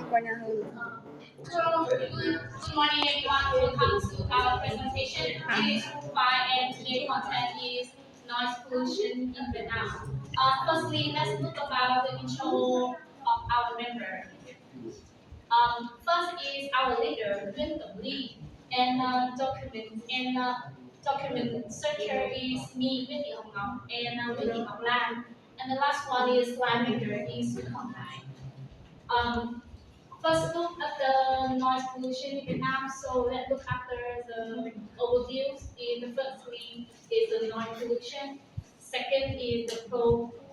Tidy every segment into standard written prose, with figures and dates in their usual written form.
qua nhà hơn. Good morning, everyone. Welcome to our presentation. This is Rufai, and today's content is noise pollution in Vietnam. Firstly, let's look about the intro of our member. First is our leader, Nguyễn Cẩm Ly, and document searcher is me, Nguyễn Thị Hồng Ngọc, and Nguyễn Thị Ngọc Lan, and the last one is line manager is Nguyễn Hồng Hải. First look at the noise pollution in Vietnam. So let's look after the overviews. The firstly is the noise pollution. Second is the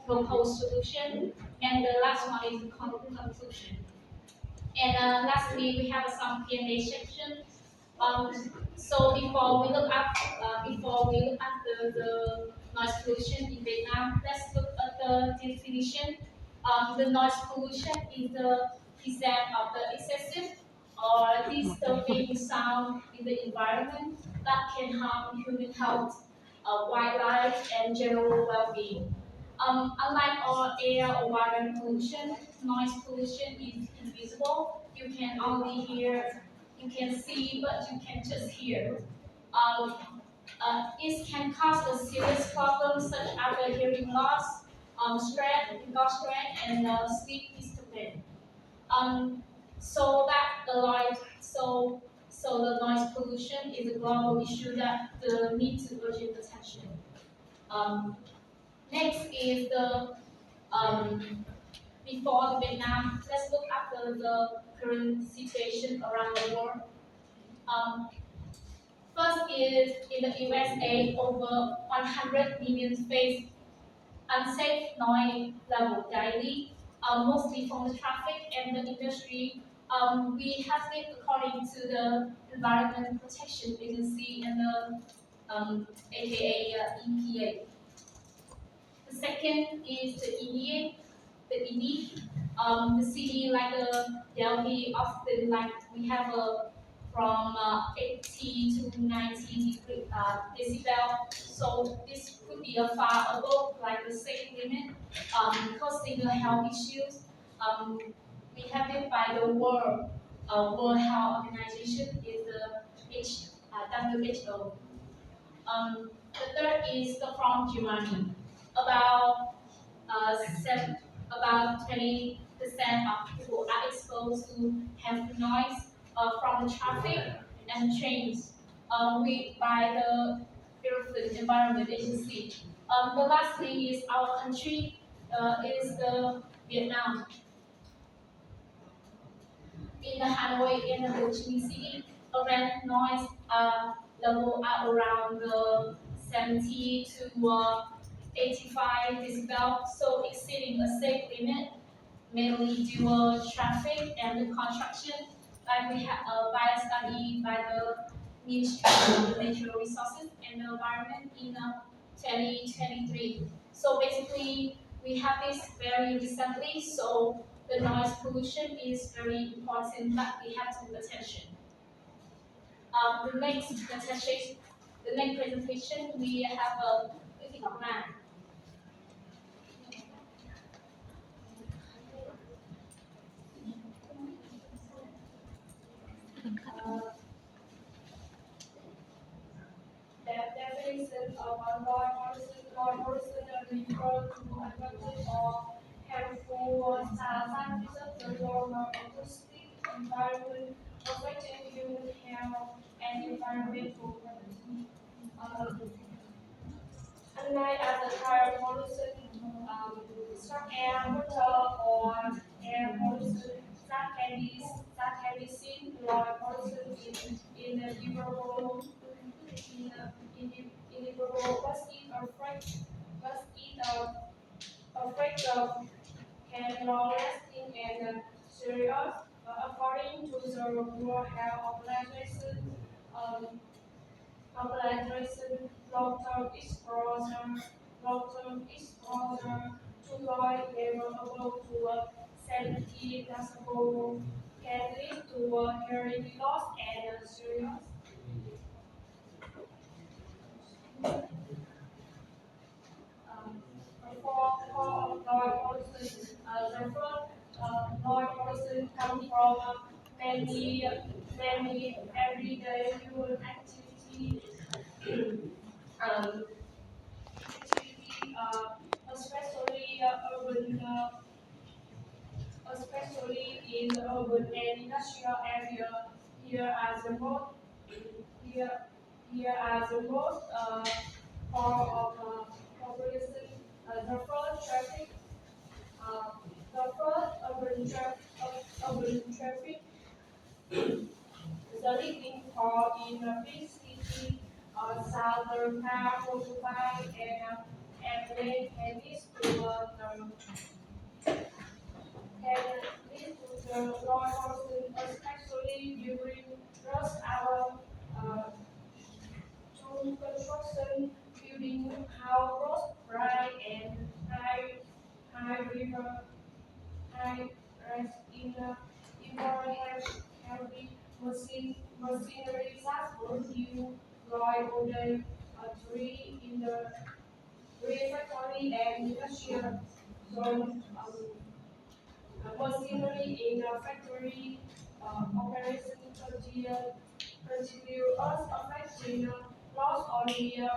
proposed solution, and the last one is the conclusion. And lastly, we have some Q&A section. Um, so before we look after the noise pollution in Vietnam, let's look at the definition. The noise pollution is the present of the excessive or disturbing sound in the environment that can harm human health, wildlife, and general well-being. Unlike all air or water pollution, noise pollution is invisible. You can only hear, you can see, but you can just hear. Um, it can cause a serious problem such as the hearing loss, stress, and sleep disturbance. Um, so the noise pollution is a global issue that needs urgent attention. Um, Next is the before the Vietnam. Let's look after the current situation around the world. Um, First is in the USA, over 100 million face unsafe noise level daily, mostly from the traffic and the industry. We have it according to the Environment Protection Agency and the AKA EPA. The second is the the city like Delhi, often like we have a from 80 to 90 degree, decibel. So this could be a far above like the safe limit causing the health issues. Um, we have it by the World Health Organization is the WHO. The third is the from Germany. About seven, about 20% of people are exposed to heavy noise from the traffic and trains by the European Environment Agency. The last thing is our country is the Vietnam. In the Hanoi and the Ho Chi Minh City, around noise level are around 70 to 85 decibel, so exceeding a safe limit, mainly due to traffic and the construction. Like we have by a study by the Ministry of Natural Resources and the Environment in 2023. So basically, we have this very recently. So the noise pollution is very important that we have to pay attention. The next presentation, we have a plan. The definition of a non-person referred to advantage or harmful sound the normal acoustic environment affecting human health and environmental quality. Unlike other air pollution, such air water or air pollution that can be seen like pollution in the durable in the durable was it affect of can long lasting and serious according to the World Health um, Organization long-term exposure to noise level above to 70 decibel can lead to hearing loss and serious. For noise pollution, the first noise pollution come from many everyday human activity, um, especially especially in the urban and industrial area. Here as the most here here as the most part of population, the first traffic, uh, the first urban traffic, the leading part in a big city, southern part of Dubai and then can lead to can lead to the law enforcement, especially during rush hour. Uh, to construction, building houses, bright and high river, high rise in heavy machinery that will you ride all day, tree in the refectory and industrial zone, machinery in the factory, operation continue us affecting loss on the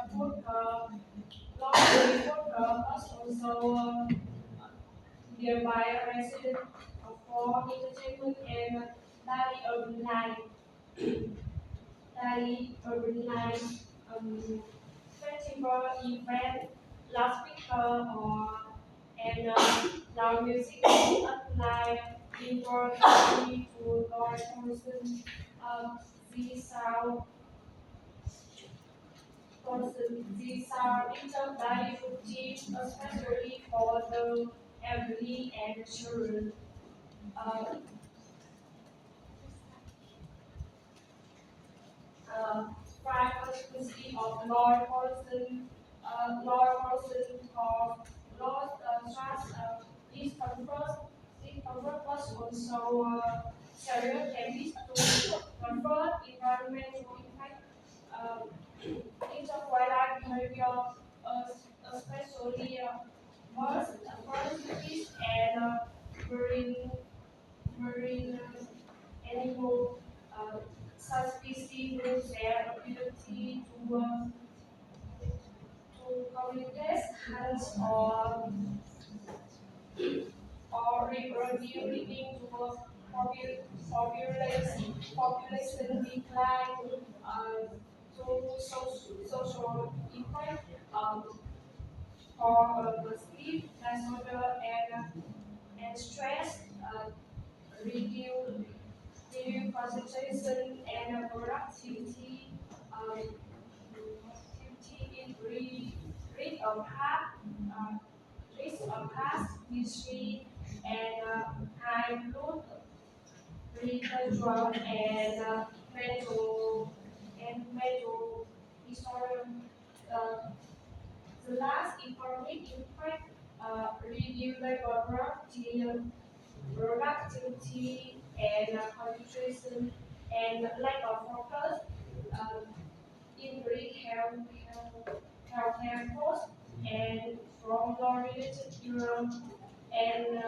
loss on the food, us also nearby resident for entertainment and daily urban life. Daily urban life, festival event, loudspeaker or and loud music apply importantly to noise pollution. These sound these are intervaluable, especially for the elderly and children. Uh, uh, Prime efficacy of law enforcement cause laws such discomfort was also serious can lead to convert environmental impact. It's a wildlife behavior, especially birds and marine animal such species lose their ability to communicate, hunt, or reproduce, leading to population decline, to social impact, for sleep disorder and stress, reduce concentration and productivity, activity in risk of heart, uh, risk of heart disease and high blood pressure and mental disorder. Uh, the last economic impact, reduce labor productivity and concentration and lack of focus, uh, increased healthcare costs and from related Europe and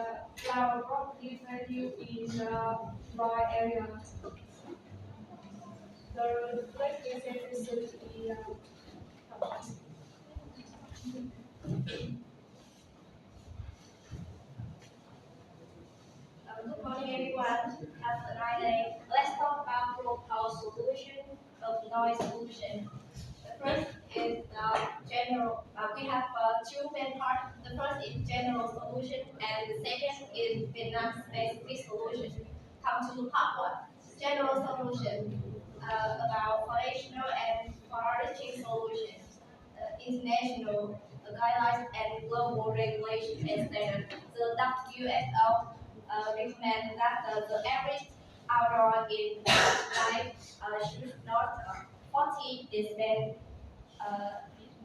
our property value in the by area. The latest episode is good morning everyone. Have a nice day. Let's talk about proposed solution of noise pollution. The first is general. We have two main parts. The first is general solution, and the second is Vietnam-specific solution. Come to part one. General solution about foundational and priority solutions, international guidelines and global regulation and standards. The WHO recommend that the average outdoor in life should not 40 decibel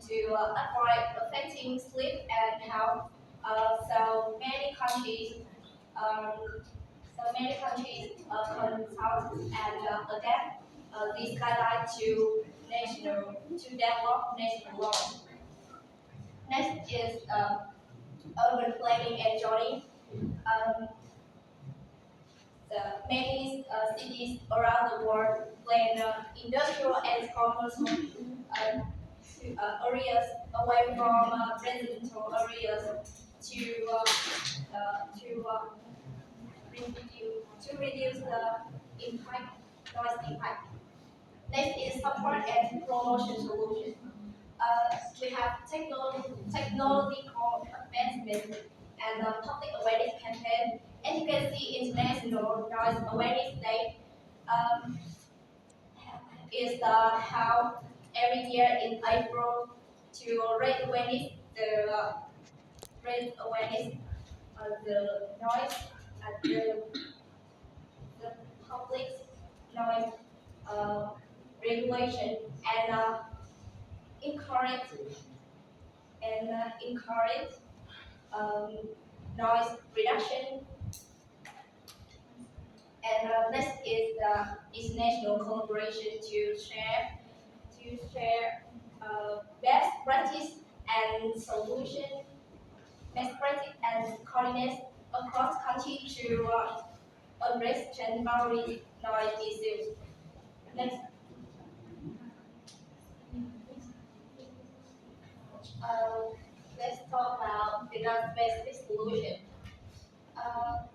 to avoid affecting sleep and health. Um, consult and adapt this guideline to develop national law. Next is urban planning and zoning. Um, the many cities around the world plan industrial and commercial areas away from residential areas to reduce the impact, noise impact. Next is support and promotion solution. We have technological advancement and public awareness campaign. As you can see, International Noise Awareness Day um, is held every year in April to raise awareness of the noise and the public noise uh, regulation and encourage encourage um, noise reduction. And next is the international collaboration to share best practice and solution, best practice and coordinate across country to address temporary noise issues. Next, uh, let's talk about the gas-based solution.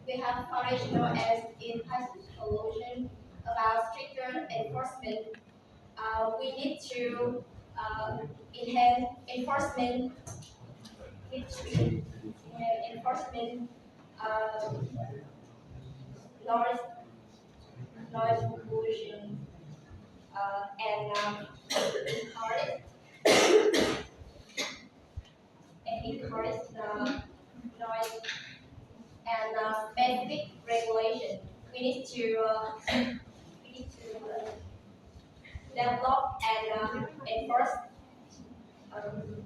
We have foundational as impact solution about stricter enforcement. We need to enhance enforcement, enforcement uh, noise noise pollution and encourage encourage the noise and specific regulation. We need to develop and enforce this. Um,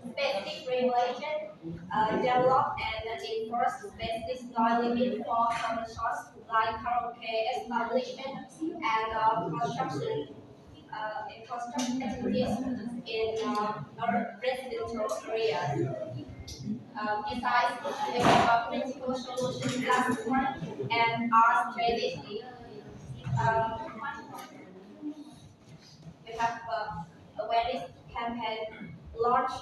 Specific regulation, develop and enforce specific noise limit for common shops like karaoke establishment and construction activities in residential areas. Besides, we have a critical solution platform and our strategy. Um, we have awareness campaign, launch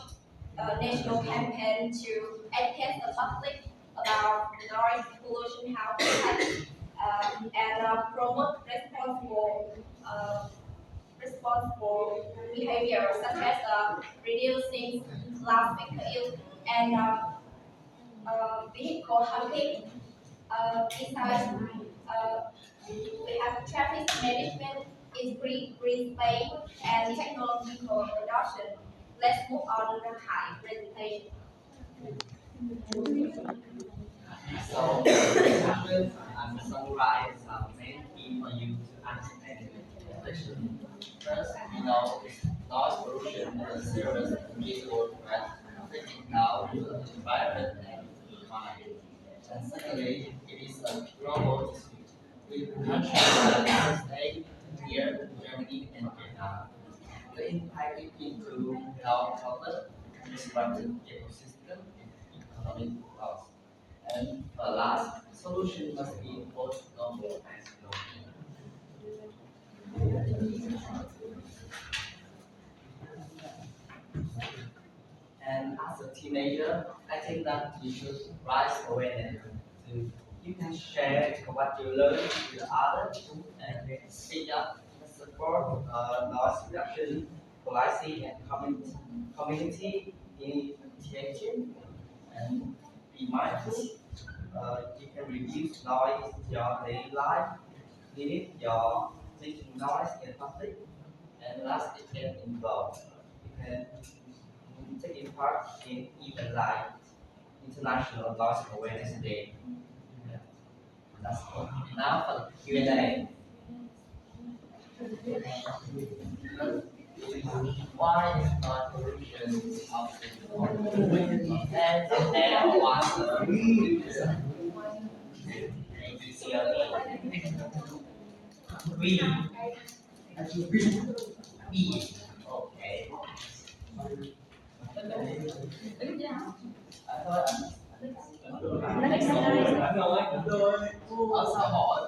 a national campaign to educate the public about noise pollution health impacts and promote responsible behavior such as reducing loudspeaker use and vehicle honking. Besides, uh, we have traffic management, is green space, and technological adoption. Let's move on to the high presentation. So, examples and summarize some main key for you to understand the question. First, we know noise pollution is a serious visual threat affecting now the environment and the economy. And secondly, it is a global issue with countries like the United States, here, Germany, and Vietnam. The impact include health problems, disrupted ecosystem, and economic loss. And the last solution must be both global and local. And as a teenager, I think that you should raise awareness. To, you can share what you learn with others and speak up and support noise reduction policy and community initiative. And be mindful. You can reduce noise in your daily life, limit your thinking noise in public, and last, it can involve. You can taking part in event like International Noise Awareness Day. Yeah, that's all. Now for the Q&A. Why is noise pollution often important? And there was a we B. Okay. Thôi. Ở xã hội.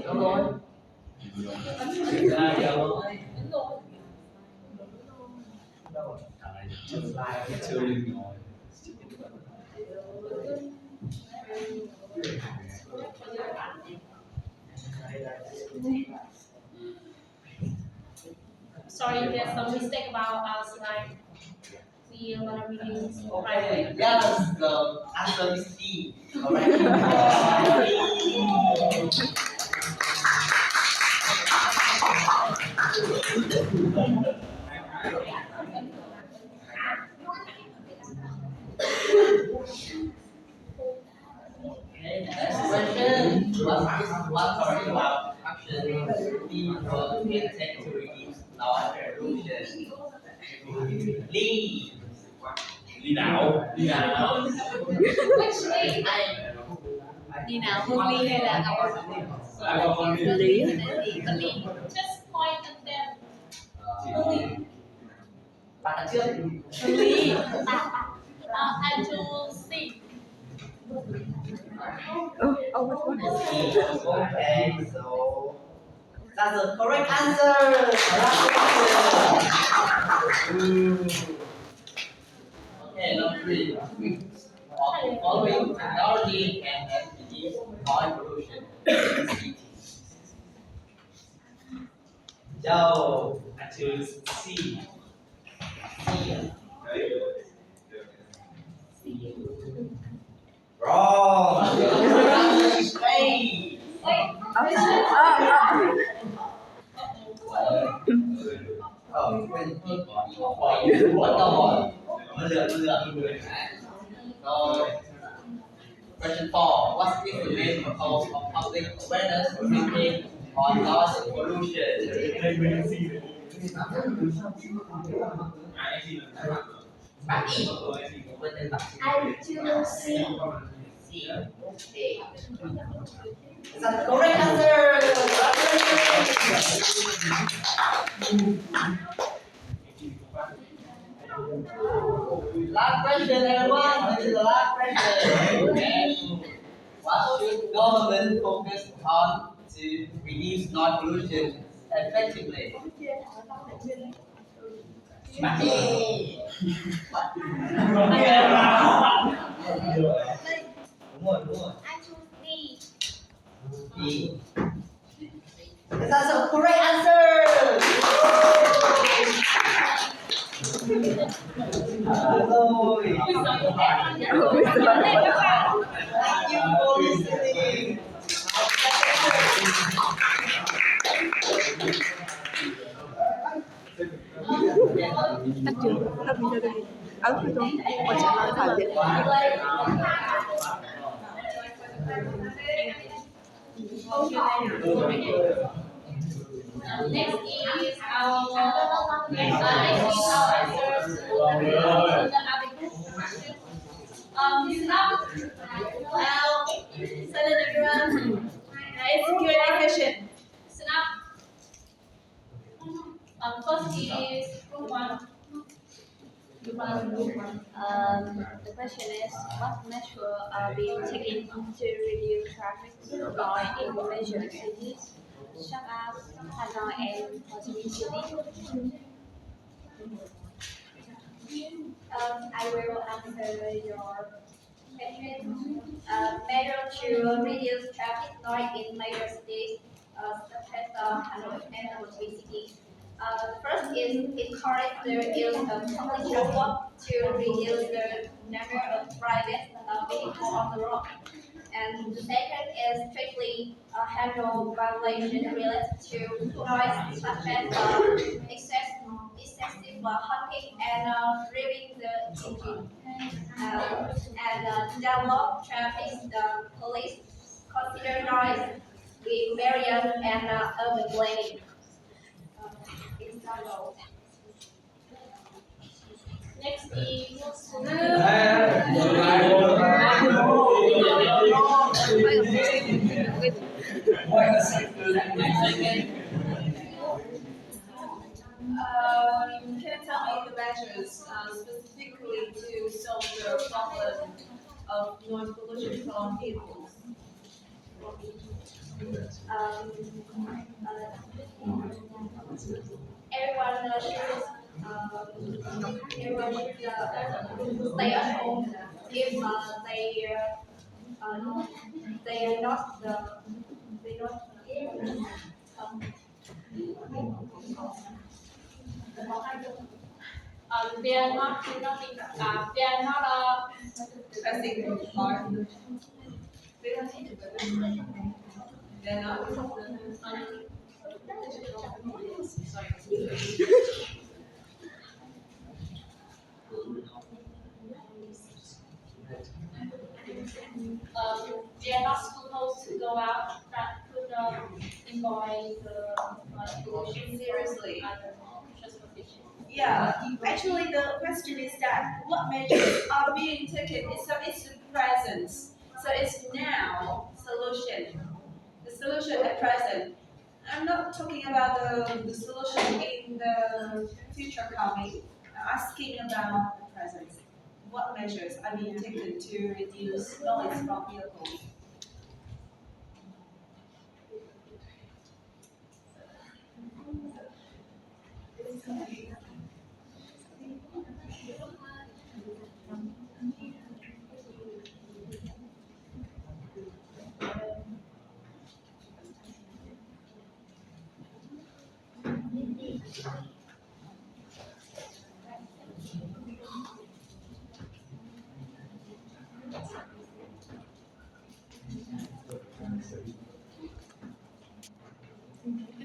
Đúng rồi. Sorry, there's some mistake about our slide. We are gonna review private. Yes, the answer is D. Correct. Okay, next question. What particular action people can take to reduce noise pollution? Lee. Đi nào? Which way? Đi nào Hương Ly hay là Ngọc Lý. Just point at them. Bạn đặt trước. Hương Ly And to see. Okay, so that's the correct answer. Okay, number 3. Of the following technology can help reduce noise pollution in cities. Joe, I choose C. C. Wrong. A. Quên bắt đầu rồi. Mới lựa. Rồi. Question 4. What is the main purpose of public awareness campaign on noise pollution? Bạn Y. Quên tên bạn. I choose C. C. A. Is that the correct answer? Last question, everyone. This is the last question. Okay. What should government focus on to reduce noise pollution effectively? Bạn Y. Đúng rồi. I choose D. D. That's the correct answer. Rồi. Thank you for listening. Tắt chưa? Tắt video đi. Phải không? Mình sẽ nói phải vậy. Next is our answers to the article. Now, Silent everyone. It's Q&A session. sit up. First is group one. The question is, what measures are being taken to reduce traffic noise in major cities, such as Hanoi and Ho Chi Minh City? I will answer your question. Measures to reduce traffic noise in major cities, such as Hanoi and Ho Chi Minh City. First is encourage the use of public transport to reduce the number of private vehicles on the road. And the second is strictly handle violations related to noise, such as excessive honking and revving the engine. And develop traffic police consider noise with barriers and urban planning. Example. Next is Can you tell me the measures specifically to solve the problem of noise pollution from vehicles? Um, everyone should everyone should stay at home if they are not they not um, they are not pressing hard. They don't need it. They're not. they are not supposed to go out that could involve the pollution Seriously. transportation. Yeah, actually the question is that what measures are being taken? So it's the present. So it's now solution. The solution at present. I'm not talking about the solution in the future coming. I'm asking about the present. What measures are being taken to reduce noise from vehicles?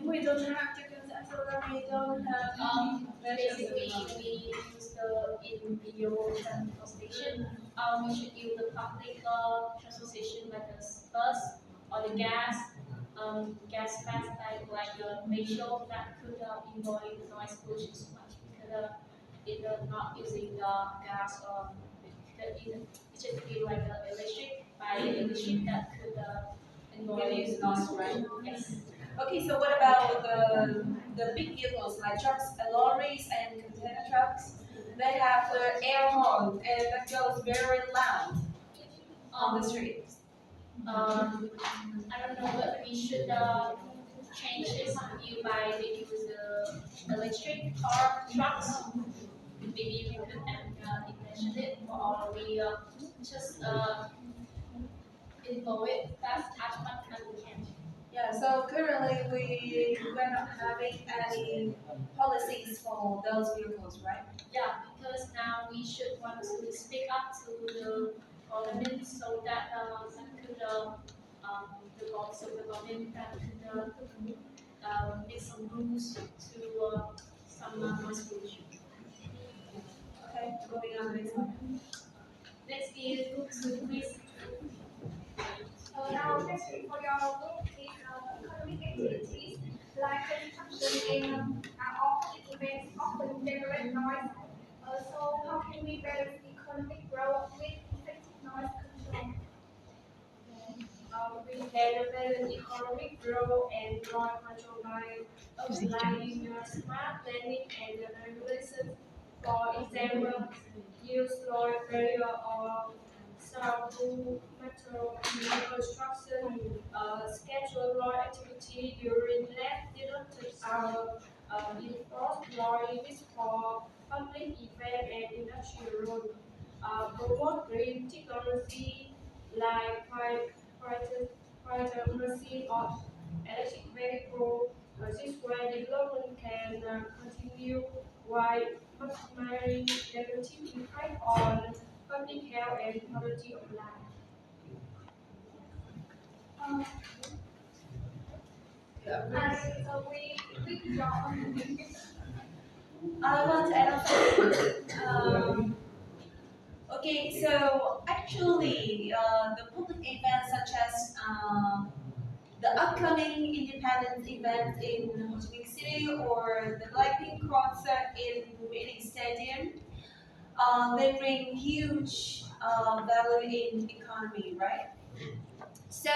We don't have to consider, we don't have Basically, we use the individual transportation. We should use the public transportation like the bus or the gas fast like the metro that could involve noise pollution so much because it not using the gas or it should be like electric by electric that could involve Reduce noise, right? Yes. Okay, so what about the big vehicles like trucks, lorries, and container trucks? They have the air horn and that goes very loud on the streets. I don't know, but we should change this view by maybe use the electric car trucks. Maybe we could mention it, or we just involve it fast as much as we can. Yeah, so currently we're not having any policies for those vehicles, right? Yeah, because now we should want to speak up to the government so that that could the goals of the government that could make some rules to some noise pollution. Okay, going on the next one. Next is to please. Now, especially for your economic activities, like construction and often events often generate noise. So, how can we balance economic growth with effective noise control? We can balance economic growth and noise control by applying smart planning and regulations. For example, use noise barrier or sound metro construction, schedule noise activity during less diluted hours, enforce noise limits for public event and industrial road, promote green technology like private machine or electric vehicle. This way development can continue while maximizing negative impact on public health and quality of life. We don't. I want to add something. Okay, so actually, the public events such as the upcoming Independence event in Ho Chi Minh City or the Blackpink concert in Winning Stadium, they bring huge value in economy, right? So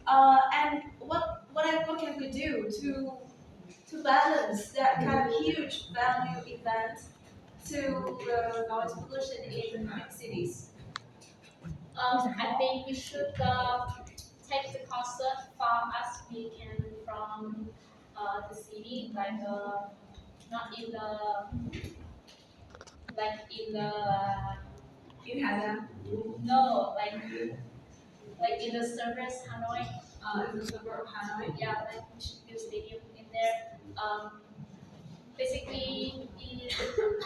And what can we do to balance that kind of huge value event to the noise pollution in big cities? I think we should take the concert far as we can from the city, not in the In Hanoi, no in the service Hanoi. in the suburb of Hanoi. Yeah, like we should build stadium in there. Basically,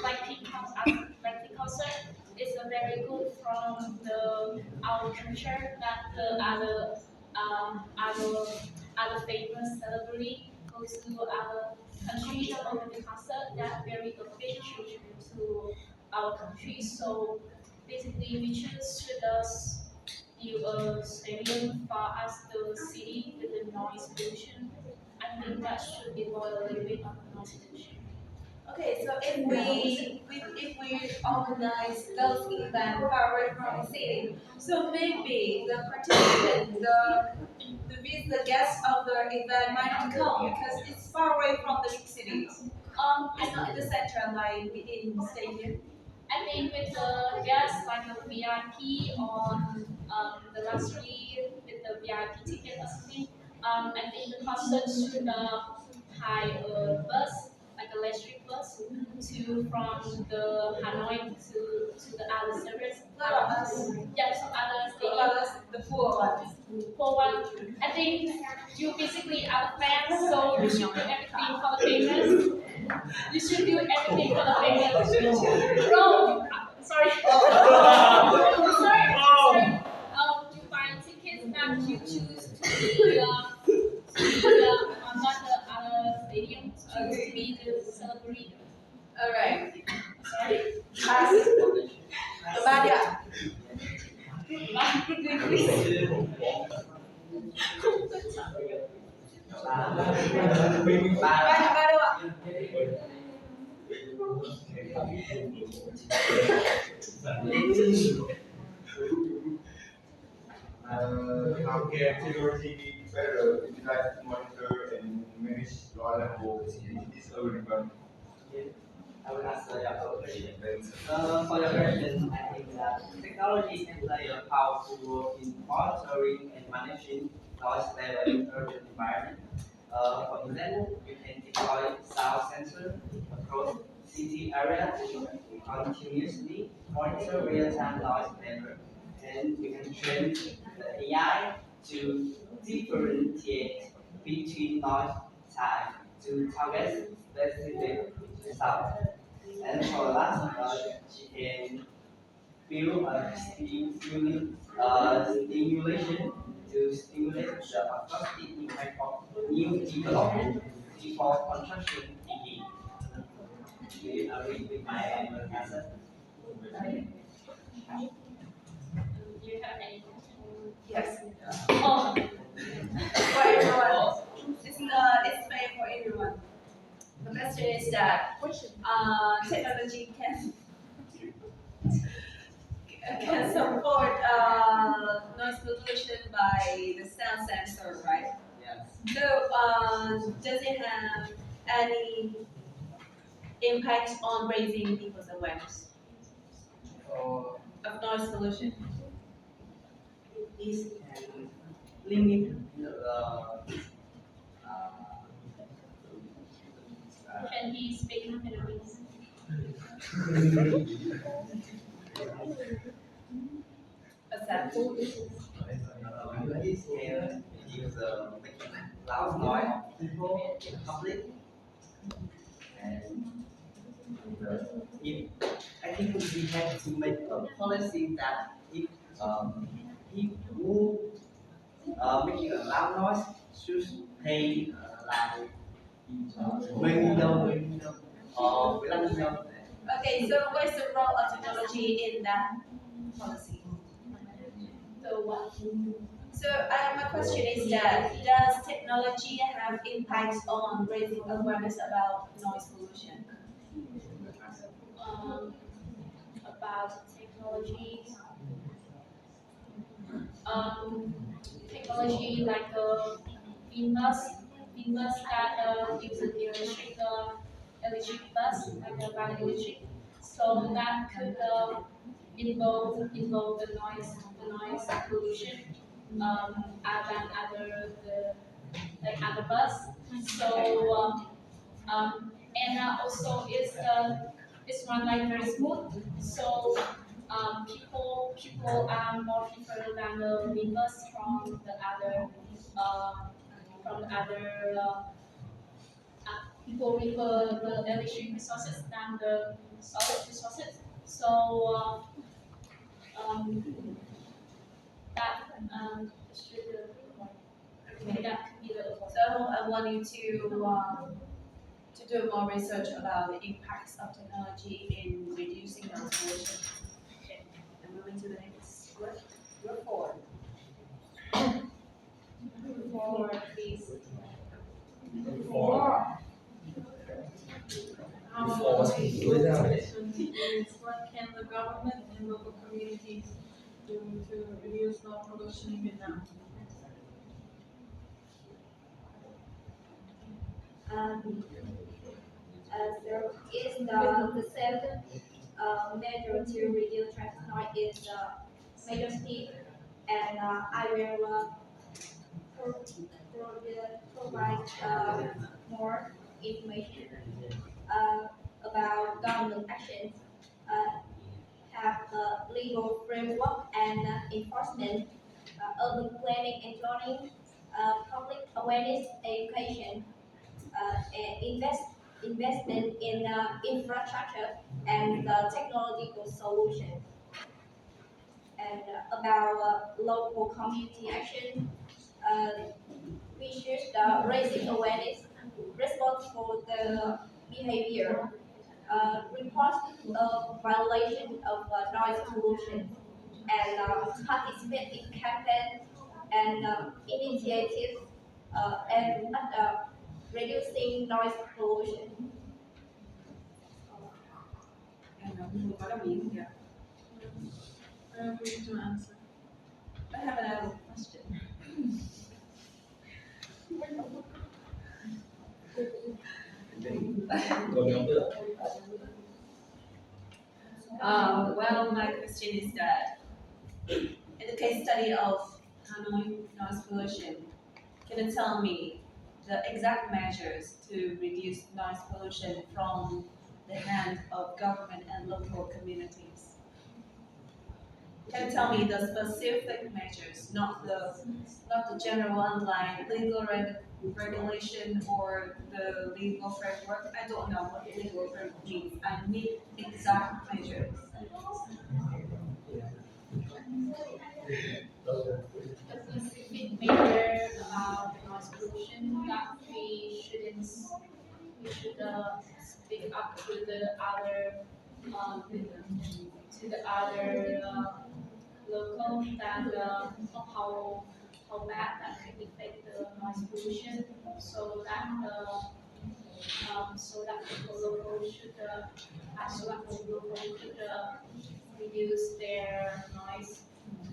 like the concert is a very good from the our culture that the other famous celebrity goes to other countries for the concert that very official to our country. So basically, we choose to thus build a stadium for us the city with the noise pollution. I think that should involve a little bit of noise pollution. Okay, so if we organize those events far away from the city, so maybe the participant, the guests of the event might not come because it's far away from the big cities. It's not in the center like in the stadium. I think with the guests like a VIP on the luxury with the VIP ticket or something, I think the concert should hire a bus, like a electric bus, to from the Hanoi to the other service. Not us, Yeah, to other not stadium. us, the poor ones. For one, I think you basically are fans, so you should do everything for the famous. You should do everything for the famous. Bro, sorry. Sorry. You buy tickets that you choose to be on the other stadium to be the celebrity. Alright, Sorry. pass. Kebadia. Kebadia, Kebadia. How can technology be better utilized to monitor and manage law level cities urban environment? I will answer your question. For your question, I think that technology can play a powerful role in monitoring and managing noise level in urban environment. For example, you can deploy sound sensor across city areas to continuously monitor real-time noise level, and you can train the AI to differentiate between noise type to target specific sound. And for last, she can build a stimulation to stimulate the acoustic impact of new development before construction begin. Do you agree with my answer? Do you have any? Yes. Oh, For everyone. It's made for everyone. The question is that technology can support noise pollution by the sound sensor, right? Yes. So does it have any impact on raising people's awareness Or of noise pollution? this can limit the can he speak in Vietnamese? Accept. this can reduce making loud noise of people in public. And if I think we have to make a policy that if who making a loud noise should pay like 10.000 đồng, 15.000 đồng. Okay, so where's the role of technology in that policy? So what? So my question is that does technology have impact on raising awareness about noise pollution? About technology. Um, technology like beam bus that uses electric bus, like a van electric. So that could involve the noise pollution than other bus. So and also it's run like very smooth. So people are more prefer than the minibus from the other people prefer the electric resources than the solid resources. So that should that could be the So I want you to do more research about the impacts of technology in reducing noise pollution. Okay, and moving to the next group, group 4. for please. What can the government and local communities do to reduce noise pollution in Vietnam? There is the seventh measure to reduce traffic noise is the major speed, and I will provide more information about government actions, have a legal framework and enforcement, urban planning and zoning, public awareness education, and investment in infrastructure and technological solutions. And about local community action, we should raising awareness, responsible the behavior, report violation of noise pollution, and participate in campaigns and initiatives and reducing noise pollution. I agree to answer. I have another question. Well, my question is that in the case study of Hanoi noise pollution, can you tell me the exact measures to reduce noise pollution from the hand of government and local communities? Can you tell me the specific measures, not the general underlying legal regulation or the legal framework? I don't know what legal framework means. I need exact measures. A specific measure about noise pollution that we should speak up um, to the other local that how bad that can affect the noise pollution, so that people local should reduce their noise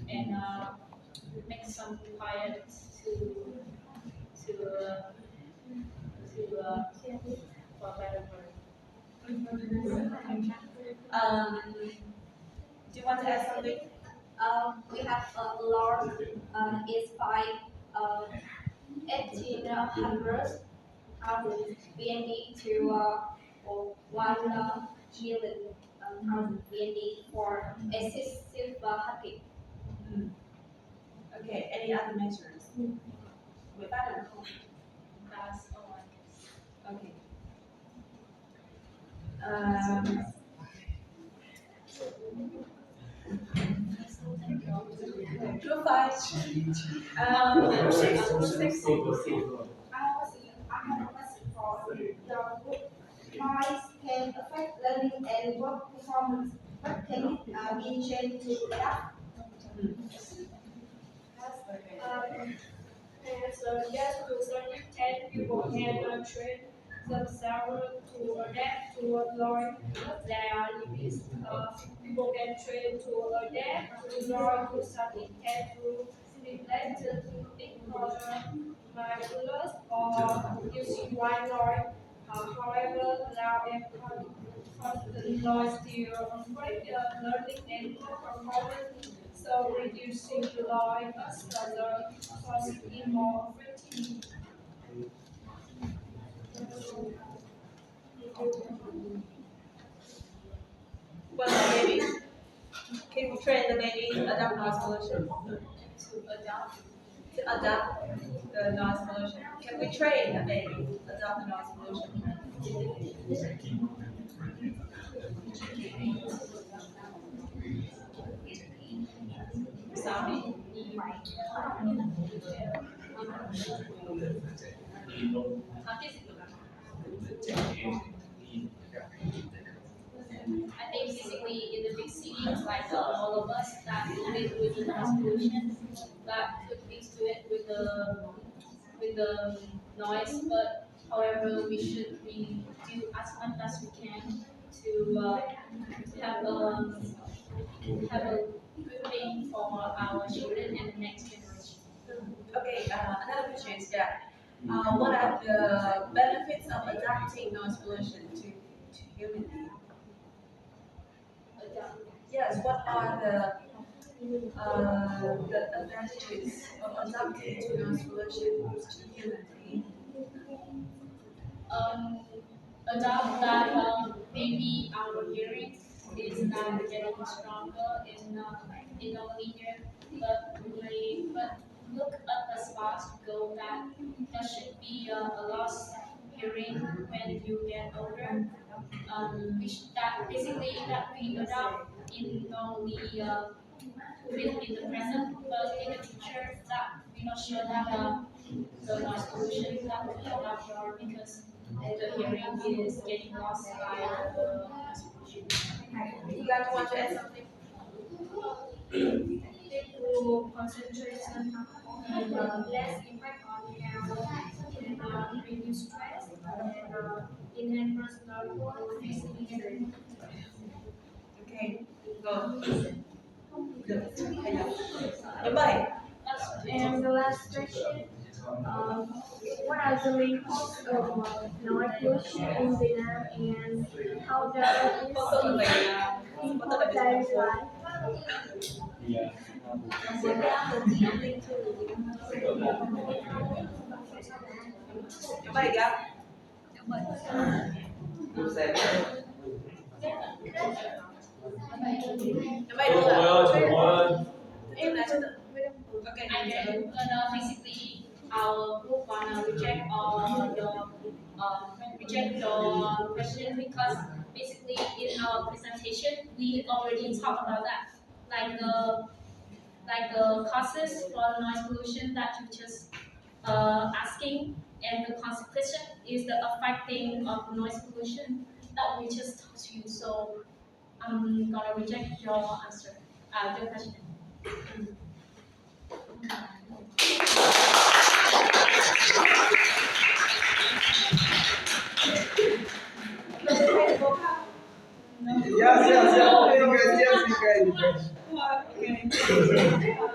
and make some quiet to for a better word. Do you want to add something? We have a law is by 1800 BND to 1 million thousand BND for excessive hugging. Okay, any other measures? That's all. Okay. Group 5. I have a question for your group. Noise can affect learning and work performance. What can be changed to adapt? Yes, to a certain extent, people can train themselves to adapt to learn their limits. People can train to adapt to learn to some extent to related to binoculars or using white noise. However, loud and constant noise still affect learning and performance. So reducing the noise as the source is more effective. What about babies? Can we train the baby to adapt noise pollution? To adapt the noise pollution. Can we train a baby to adapt the noise pollution? Sound. I think basically in the big cities, like all of us that live with the noise pollution, that could fix to it with the noise. But however, we should be do as much as we can to have a have a good thing for our children and the next generation. Okay, another question is that what are the benefits of adapting noise pollution to humanity? Yes, what are the advantages of adapting to noise pollution to humanity? um, Adopt that maybe our hearing is not getting stronger in a linear, but look at the spots go that there should be a lost hearing when you get older. Which that basically that we adopt in only in the present, but in the future that we're not sure that the noise pollution that will come up more because the hearing is getting lost by the noise pollution. You guys want to add something? Improve concentration and less impact on health and reduce stress and enhance personal efficiency. Okay, go. Nhóm 7. And the last question, what are the main causes of noise pollution in Vietnam and how does it Foto là mình impact daily life? Nhóm 7 kìa. Đu xe. Nhóm 7 đúng rồi. Em là okay. I can basically our group wanna reject reject your question because basically in our presentation we already talked about that like the causes for noise pollution that you just asking and the consequence is the affecting of noise pollution that we just talked to you. So I'm gonna reject your answer, your question. Yes, yes, yes. You guys, yes, you guys. Okay.